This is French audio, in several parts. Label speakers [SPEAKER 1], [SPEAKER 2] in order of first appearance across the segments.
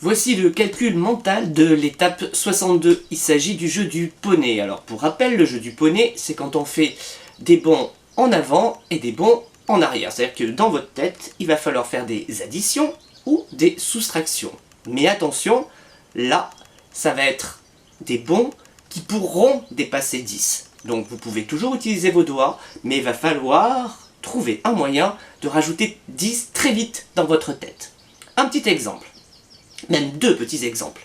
[SPEAKER 1] Voici le calcul mental de l'étape 62. Il s'agit du jeu du poney. Alors pour rappel, le jeu du poney, c'est quand on fait des bonds en avant et des bonds en arrière. C'est-à-dire que dans votre tête, il va falloir faire des additions ou des soustractions. Mais attention, là, ça va être des bonds qui pourront dépasser 10. Donc vous pouvez toujours utiliser vos doigts, mais il va falloir trouver un moyen de rajouter 10 très vite dans votre tête. Un petit exemple. Même deux petits exemples.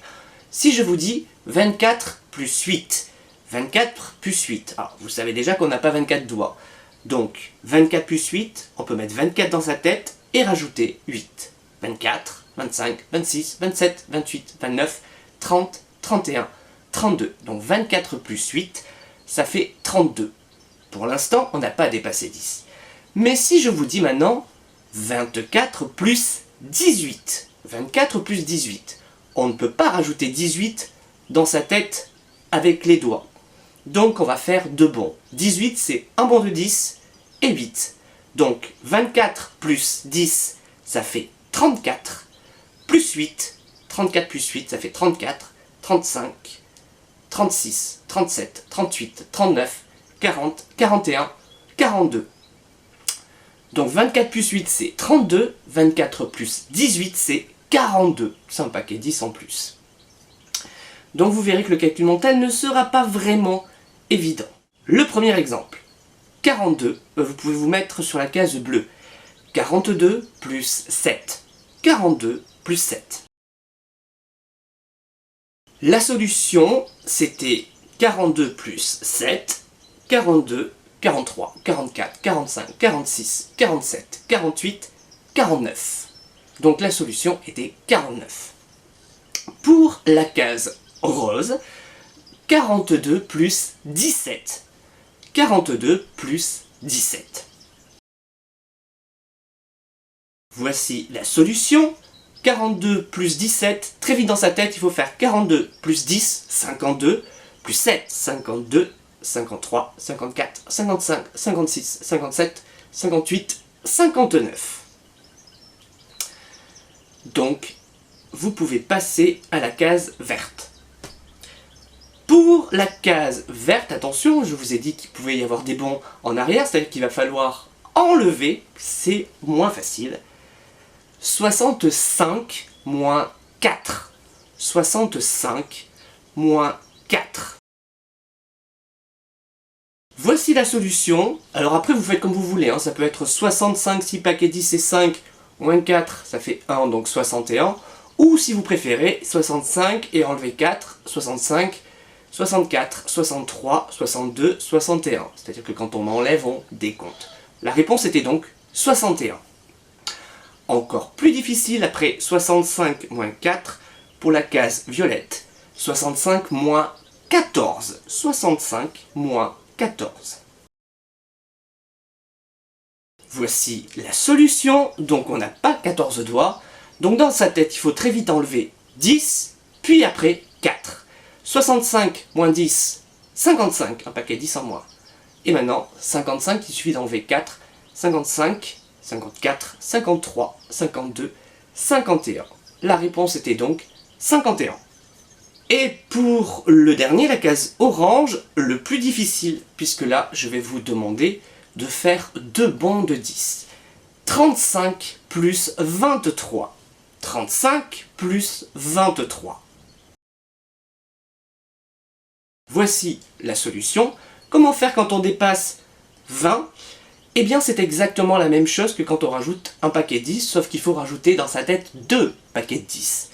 [SPEAKER 1] Si je vous dis 24 plus 8, 24 plus 8, alors vous savez déjà qu'on n'a pas 24 doigts. Donc 24 plus 8, on peut mettre 24 dans sa tête et rajouter 8. 24, 25, 26, 27, 28, 29, 30, 31, 32. Donc 24 plus 8, ça fait 32. Pour l'instant, on n'a pas dépassé 10. Mais si je vous dis maintenant 24 plus 18, 24 plus 18. On ne peut pas rajouter 18 dans sa tête avec les doigts. Donc on va faire deux bonds. 18 c'est un bond de 10 et 8. Donc 24 plus 10 ça fait 34. Plus 8. 34 plus 8 ça fait 34. 35. 36. 37. 38. 39. 40. 41. 42. Donc 24 plus 8 c'est 32. 24 plus 18 c'est 42, c'est un paquet 10 en plus. Donc vous verrez que le calcul mental ne sera pas vraiment évident. Le premier exemple, 42, vous pouvez vous mettre sur la case bleue. 42 plus 7, 42 plus 7. La solution, c'était 42 plus 7, 42, 43, 44, 45, 46, 47, 48, 49. Donc la solution était 49. Pour la case rose, 42 plus 17. 42 plus 17. Voici la solution. 42 plus 17, très vite dans sa tête, il faut faire 42 plus 10, 52, plus 7, 52, 53, 54, 55, 56, 57, 58, 59. Donc, vous pouvez passer à la case verte. Pour la case verte, attention, je vous ai dit qu'il pouvait y avoir des bonds en arrière, c'est-à-dire qu'il va falloir enlever, c'est moins facile. 65 moins 4. 65 moins 4. Voici la solution. Alors après, vous faites comme vous voulez, hein. Ça peut être 65 si paquet 10 et 5, moins 4, ça fait 1, donc 61. Ou si vous préférez, 65 et enlever 4, 65, 64, 63, 62, 61. C'est-à-dire que quand on enlève, on décompte. La réponse était donc 61. Encore plus difficile après 65 moins 4 pour la case violette. 65 moins 14. 65 moins 14. Voici la solution, donc on n'a pas 14 doigts, donc dans sa tête il faut très vite enlever 10, puis après 4. 65 moins 10, 55, un paquet 10 en moins. Et maintenant, 55, il suffit d'enlever 4, 55, 54, 53, 52, 51. La réponse était donc 51. Et pour le dernier, la case orange, le plus difficile, puisque là, je vais vous demander de faire deux bonds de 10. 35 plus 23. 35 plus 23. Voici la solution. Comment faire quand on dépasse 20 ? Eh bien, c'est exactement la même chose que quand on rajoute un paquet 10, sauf qu'il faut rajouter dans sa tête deux paquets de 10.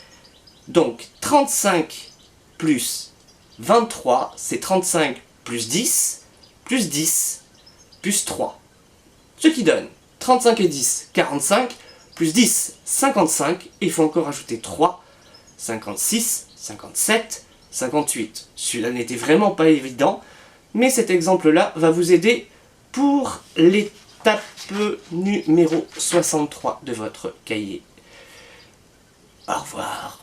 [SPEAKER 1] Donc, 35 plus 23, c'est 35 plus 10, plus 10, plus 3. Ce qui donne 35 et 10, 45, plus 10, 55, et il faut encore ajouter 3, 56, 57, 58. Celui-là n'était vraiment pas évident, mais cet exemple-là va vous aider pour l'étape numéro 63 de votre cahier. Au revoir.